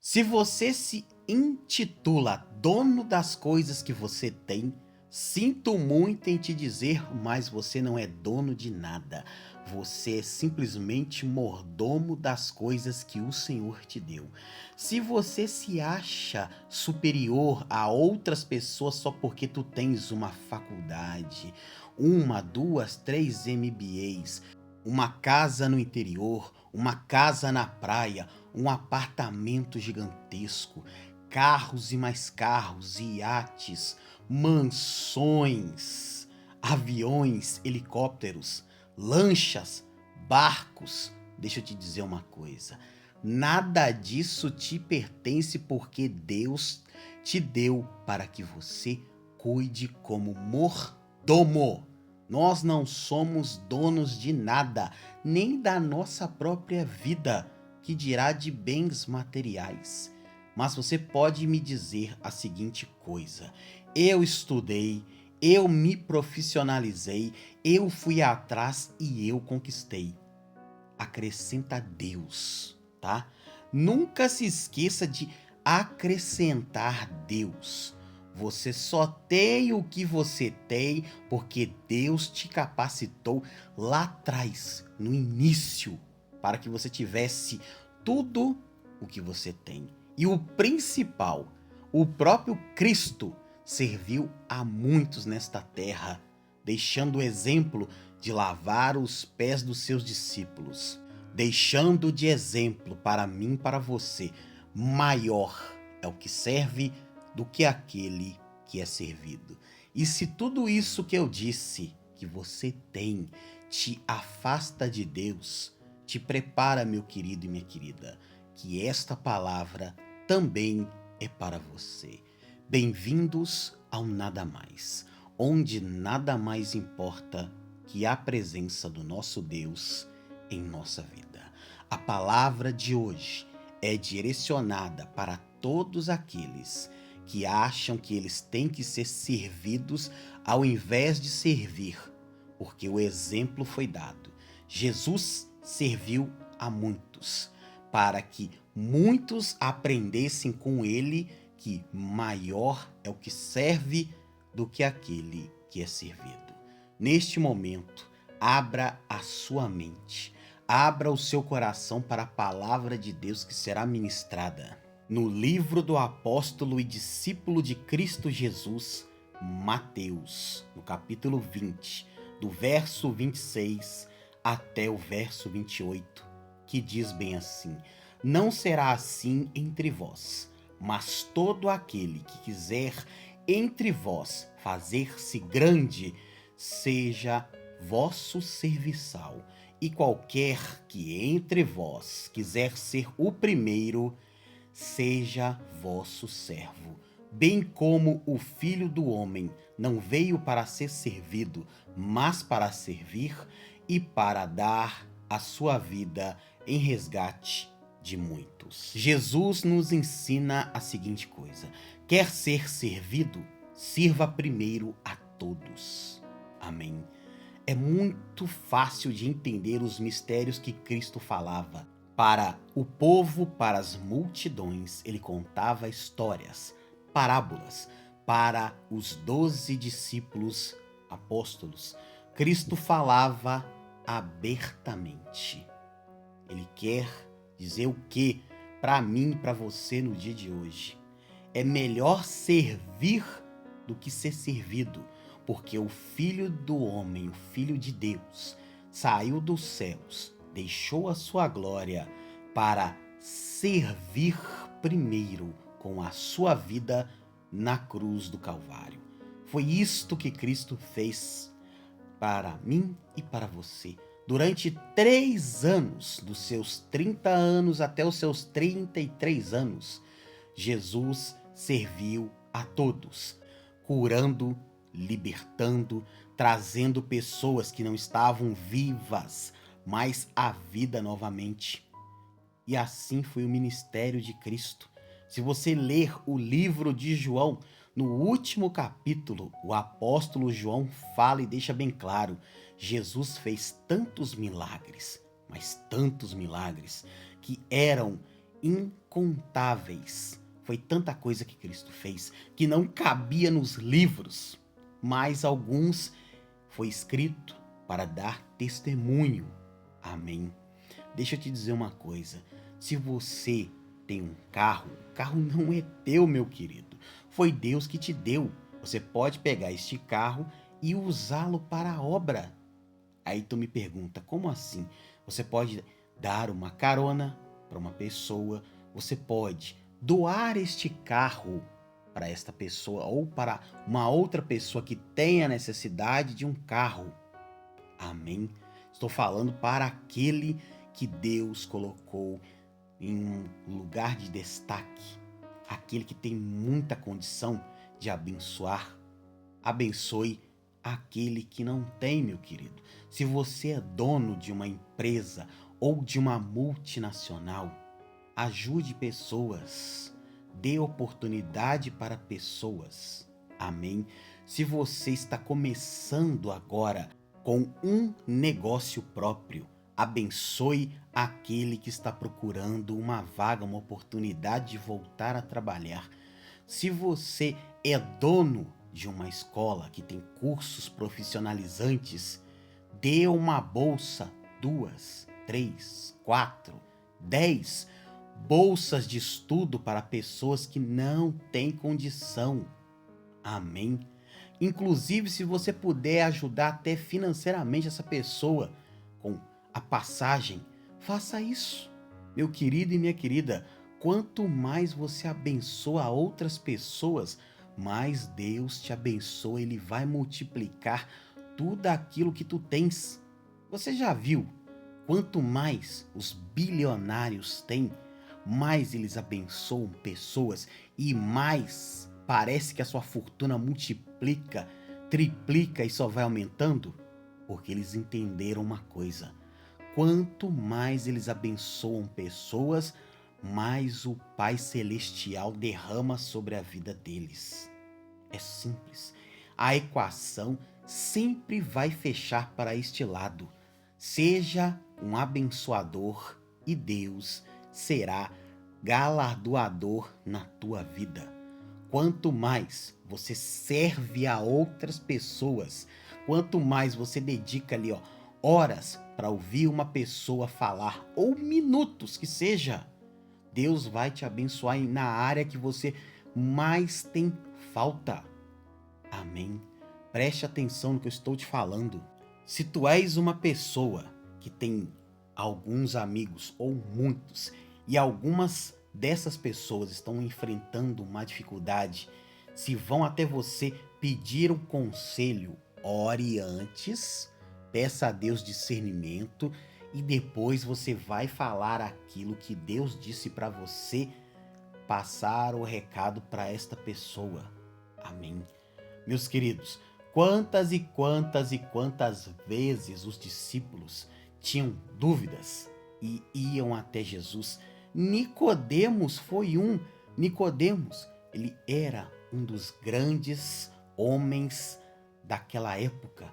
Se você se intitula dono das coisas que você tem, sinto muito em te dizer, mas você não é dono de nada. Você é simplesmente mordomo das coisas que o Senhor te deu. Se você se acha superior a outras pessoas só porque tu tens uma faculdade, uma, duas, três MBAs, uma casa no interior, uma casa na praia, um apartamento gigantesco, carros e mais carros, iates, mansões, aviões, helicópteros, lanchas, barcos. Deixa eu te dizer uma coisa: nada disso te pertence porque Deus te deu para que você cuide como mordomo. Nós não somos donos de nada, nem da nossa própria vida, que dirá de bens materiais. Mas você pode me dizer a seguinte coisa: eu estudei, eu me profissionalizei, eu fui atrás e eu conquistei. Acrescenta Deus, tá? Nunca se esqueça de acrescentar Deus. Você só tem o que você tem porque Deus te capacitou lá atrás, no início, para que você tivesse tudo o que você tem. E o principal, o próprio Cristo serviu a muitos nesta terra, deixando o exemplo de lavar os pés dos seus discípulos, deixando de exemplo para mim e para você: maior é o que serve do que aquele que é servido. E se tudo isso que eu disse que você tem te afasta de Deus, te prepara, meu querido e minha querida, que esta palavra também é para você. Bem-vindos ao Nada Mais, onde nada mais importa que a presença do nosso Deus em nossa vida. A palavra de hoje é direcionada para todos aqueles que acham que eles têm que ser servidos ao invés de servir, porque o exemplo foi dado. Jesus serviu a muitos, para que muitos aprendessem com ele que maior é o que serve do que aquele que é servido. Neste momento, abra a sua mente, abra o seu coração para a palavra de Deus que será ministrada no livro do apóstolo e discípulo de Cristo Jesus, Mateus, no capítulo 20, do verso 26 até o verso 28, que diz bem assim: não será assim entre vós, mas todo aquele que quiser entre vós fazer-se grande, seja vosso serviçal, e qualquer que entre vós quiser ser o primeiro, seja vosso servo. Bem como o Filho do Homem não veio para ser servido, mas para servir e para dar a sua vida em resgate de muitos. Jesus nos ensina a seguinte coisa: quer ser servido? Sirva primeiro a todos. Amém. É muito fácil de entender os mistérios que Cristo falava. Para o povo, para as multidões, ele contava histórias, parábolas. Para os 12 discípulos apóstolos, Cristo falava abertamente. Ele quer dizer o que para mim e para você no dia de hoje? É melhor servir do que ser servido, porque o Filho do Homem, o Filho de Deus, saiu dos céus, deixou a sua glória para servir primeiro com a sua vida na cruz do Calvário. Foi isto que Cristo fez para mim e para você. Durante 3 anos, dos seus 30 anos até os seus 33 anos, Jesus serviu a todos, curando, libertando, trazendo pessoas que não estavam vivas, mas à vida novamente. E assim foi o ministério de Cristo. Se você ler o livro de João, no último capítulo, o apóstolo João fala e deixa bem claro: Jesus fez tantos milagres, mas tantos milagres, que eram incontáveis. Foi tanta coisa que Cristo fez que não cabia nos livros, mas alguns foi escrito para dar testemunho. Amém. Deixa eu te dizer uma coisa. Se você tem um carro, o carro não é teu, meu querido. Foi Deus que te deu. Você pode pegar este carro e usá-lo para a obra. Aí tu me pergunta, como assim? Você pode dar uma carona para uma pessoa, você pode doar este carro para esta pessoa ou para uma outra pessoa que tenha necessidade de um carro. Amém? Estou falando para aquele que Deus colocou em um lugar de destaque, aquele que tem muita condição de abençoar. Abençoe aquele que não tem, meu querido. Se você é dono de uma empresa ou de uma multinacional, ajude pessoas, dê oportunidade para pessoas. Amém? Se você está começando agora com um negócio próprio, abençoe aquele que está procurando uma vaga, uma oportunidade de voltar a trabalhar. Se você é dono de uma escola que tem cursos profissionalizantes, dê uma bolsa, 2, 3, 4, 10 bolsas de estudo para pessoas que não têm condição. Amém? Inclusive, se você puder ajudar até financeiramente essa pessoa com a passagem, faça isso. Meu querido e minha querida, quanto mais você abençoa outras pessoas, mais Deus te abençoa, Ele vai multiplicar tudo aquilo que tu tens. Você já viu? Quanto mais os bilionários têm, mais eles abençoam pessoas e mais parece que a sua fortuna multiplica, triplica e só vai aumentando? Porque eles entenderam uma coisa: quanto mais eles abençoam pessoas, mais o Pai Celestial derrama sobre a vida deles. É simples. A equação sempre vai fechar para este lado. Seja um abençoador e Deus será galardoador na tua vida. Quanto mais você serve a outras pessoas, quanto mais você dedica ali, horas para ouvir uma pessoa falar, ou minutos que seja, Deus vai te abençoar na área que você mais tem falta. Amém? Preste atenção no que eu estou te falando. Se tu és uma pessoa que tem alguns amigos ou muitos, e algumas dessas pessoas estão enfrentando uma dificuldade, se vão até você pedir um conselho, ore antes, peça a Deus discernimento e depois você vai falar aquilo que Deus disse para você, passar o recado para esta pessoa. Amém? Meus queridos, quantas e quantas e quantas vezes os discípulos tinham dúvidas e iam até Jesus. Nicodemos foi um. Nicodemos, ele era um dos grandes homens daquela época.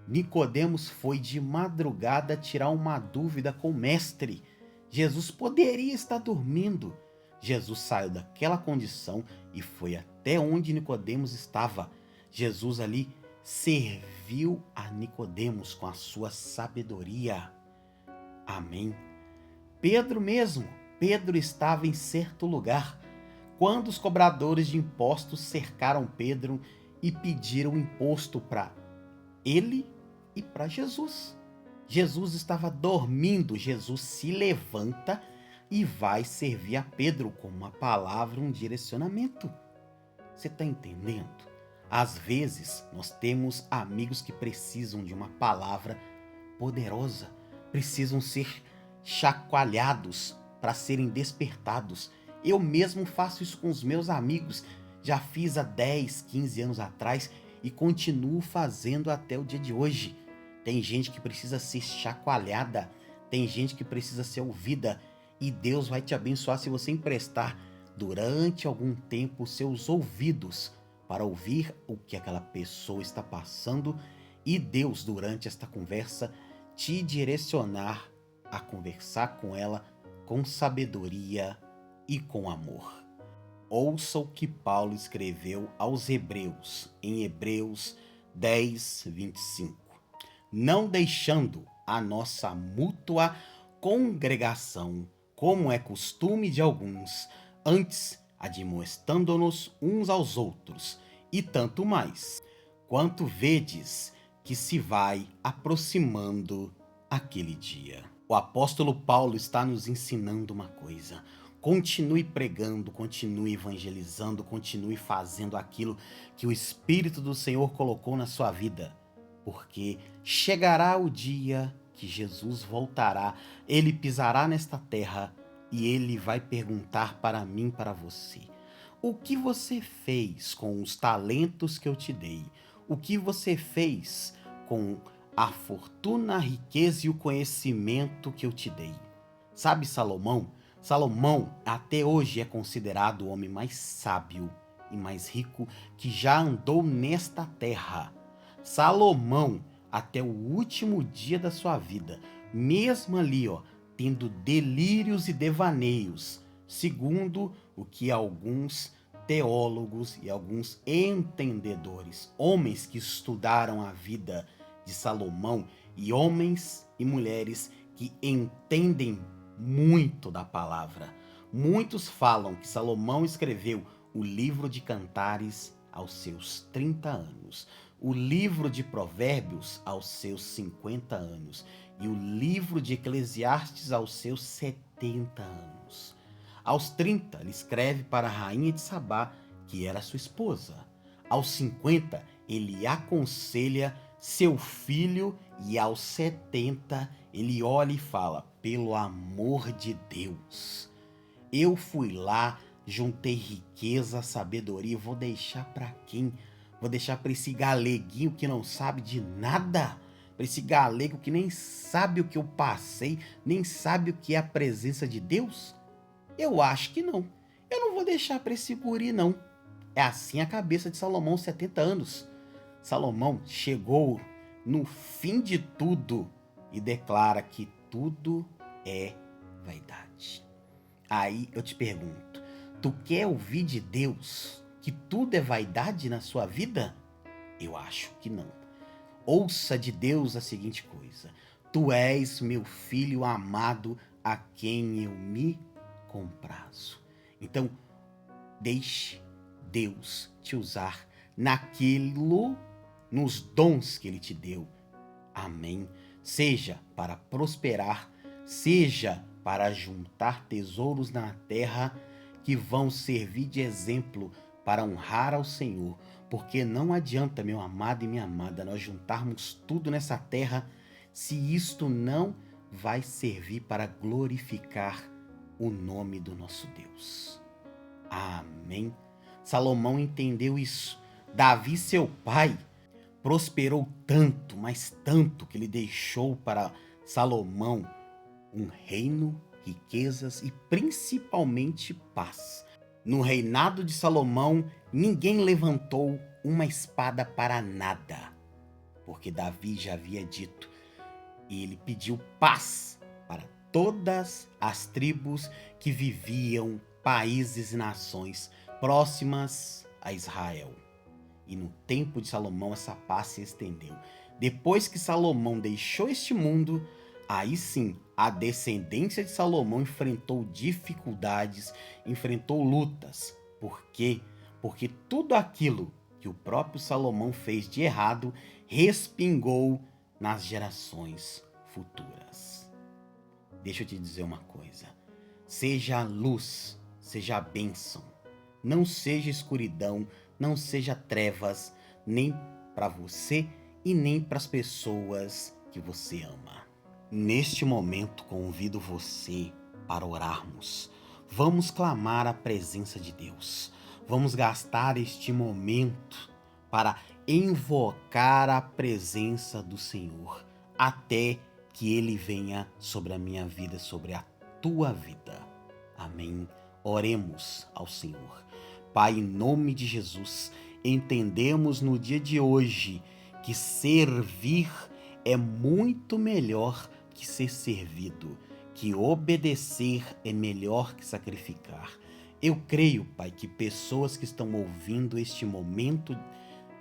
Nicodemos foi de madrugada tirar uma dúvida com o mestre. Jesus poderia estar dormindo. Jesus saiu daquela condição e foi até onde Nicodemos estava. Jesus ali serviu a Nicodemos com a sua sabedoria. Amém. Pedro mesmo. Pedro estava em certo lugar quando os cobradores de impostos cercaram Pedro e pediram imposto para ele e para Jesus. Jesus estava dormindo. Jesus se levanta e vai servir a Pedro com uma palavra, um direcionamento. Você está entendendo? Às vezes, nós temos amigos que precisam de uma palavra poderosa, precisam ser chacoalhados para serem despertados. Eu mesmo faço isso com os meus amigos, já fiz há 10, 15 anos atrás e continuo fazendo até o dia de hoje. Tem gente que precisa ser chacoalhada, tem gente que precisa ser ouvida e Deus vai te abençoar se você emprestar durante algum tempo seus ouvidos para ouvir o que aquela pessoa está passando e Deus, durante esta conversa, te direcionar a conversar com ela com sabedoria e com amor. Ouça o que Paulo escreveu aos Hebreus, em Hebreus 10, 25. Não deixando a nossa mútua congregação, como é costume de alguns, antes admoestando-nos uns aos outros, e tanto mais, quanto vedes que se vai aproximando aquele dia. O apóstolo Paulo está nos ensinando uma coisa: continue pregando, continue evangelizando, continue fazendo aquilo que o Espírito do Senhor colocou na sua vida, porque chegará o dia que Jesus voltará, ele pisará nesta terra e ele vai perguntar para mim, para você: o que você fez com os talentos que eu te dei? O que você fez com a fortuna, a riqueza e o conhecimento que eu te dei? Sabe Salomão? Salomão até hoje é considerado o homem mais sábio e mais rico que já andou nesta terra. Salomão, até o último dia da sua vida, mesmo ali, tendo delírios e devaneios, segundo o que alguns teólogos e alguns entendedores, homens que estudaram a vida de Salomão e homens e mulheres que entendem muito da palavra. Muitos falam que Salomão escreveu o livro de Cantares aos seus 30 anos, o livro de Provérbios aos seus 50 anos e o livro de Eclesiastes aos seus 70 anos. Aos 30, ele escreve para a rainha de Sabá, que era sua esposa. Aos 50, ele aconselha seu filho e aos 70, ele olha e fala: pelo amor de Deus, eu fui lá, juntei riqueza, sabedoria, vou deixar para quem? Vou deixar para esse galeguinho que não sabe de nada? Para esse galego que nem sabe o que eu passei, nem sabe o que é a presença de Deus? Eu acho que não. Eu não vou deixar para esse guri, não. É assim a cabeça de Salomão, 70 anos. Salomão chegou no fim de tudo e declara que tudo é vaidade. Aí eu te pergunto, tu quer ouvir de Deus que tudo é vaidade na sua vida? Eu acho que não. Ouça de Deus a seguinte coisa: tu és meu filho amado, a quem eu me comprazo. Então, deixe Deus te usar naquilo, nos dons que ele te deu. Amém. Seja para prosperar, seja para juntar tesouros na terra que vão servir de exemplo para honrar ao Senhor, porque não adianta, meu amado e minha amada, nós juntarmos tudo nessa terra se isto não vai servir para glorificar o nome do nosso Deus. Amém. Salomão entendeu isso. Davi, seu pai, prosperou tanto, mas tanto, que ele deixou para Salomão um reino, riquezas e principalmente paz. No reinado de Salomão, ninguém levantou uma espada para nada, porque Davi já havia dito, e ele pediu paz para todas as tribos que viviam, países e nações próximas a Israel. E no tempo de Salomão essa paz se estendeu. Depois que Salomão deixou este mundo, aí sim a descendência de Salomão enfrentou dificuldades, enfrentou lutas. Por quê? Porque tudo aquilo que o próprio Salomão fez de errado respingou nas gerações futuras. Deixa eu te dizer uma coisa: seja a luz, seja a bênção, não seja escuridão, não seja trevas, nem para você e nem para as pessoas que você ama. Neste momento convido você para orarmos. Vamos clamar a presença de Deus. Vamos gastar este momento para invocar a presença do Senhor, até que Ele venha sobre a minha vida, sobre a tua vida. Amém. Oremos ao Senhor. Pai, em nome de Jesus, entendemos no dia de hoje que servir é muito melhor que ser servido, que obedecer é melhor que sacrificar. Eu creio, Pai, que pessoas que estão ouvindo este momento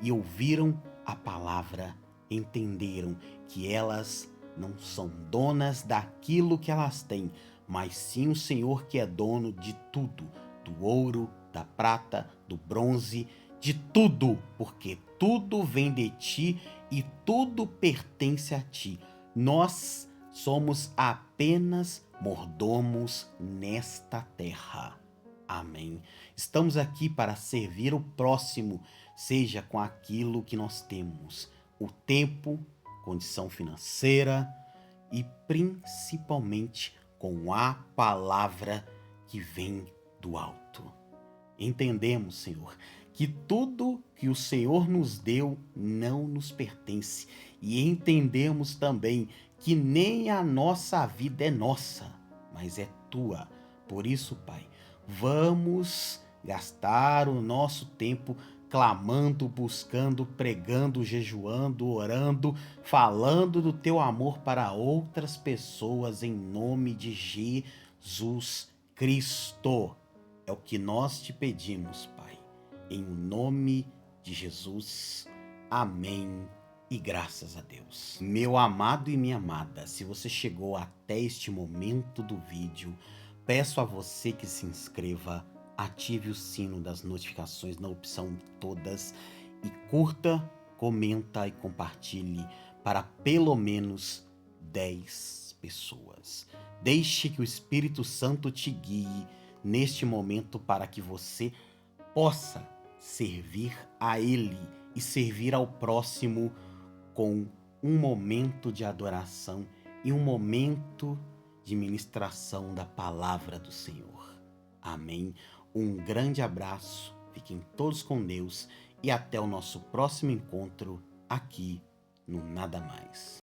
e ouviram a palavra entenderam que elas não são donas daquilo que elas têm, mas sim o Senhor que é dono de tudo, do ouro, da prata, do bronze, de tudo, porque tudo vem de ti e tudo pertence a ti. Nós somos apenas mordomos nesta terra. Amém. Estamos aqui para servir o próximo, seja com aquilo que nós temos, o tempo, condição financeira e principalmente com a palavra que vem do alto. Entendemos, Senhor, que tudo que o Senhor nos deu não nos pertence e entendemos também que nem a nossa vida é nossa, mas é tua. Por isso, Pai, vamos gastar o nosso tempo clamando, buscando, pregando, jejuando, orando, falando do teu amor para outras pessoas em nome de Jesus Cristo. É o que nós te pedimos, Pai, em nome de Jesus. Amém. E graças a Deus. Meu amado e minha amada, se você chegou até este momento do vídeo, peço a você que se inscreva, ative o sino das notificações na opção todas e curta, comenta e compartilhe para pelo menos 10 pessoas. Deixe que o Espírito Santo te guie neste momento para que você possa servir a Ele e servir ao próximo com um momento de adoração e um momento de ministração da palavra do Senhor. Amém. Um grande abraço, fiquem todos com Deus e até o nosso próximo encontro aqui no Nada Mais.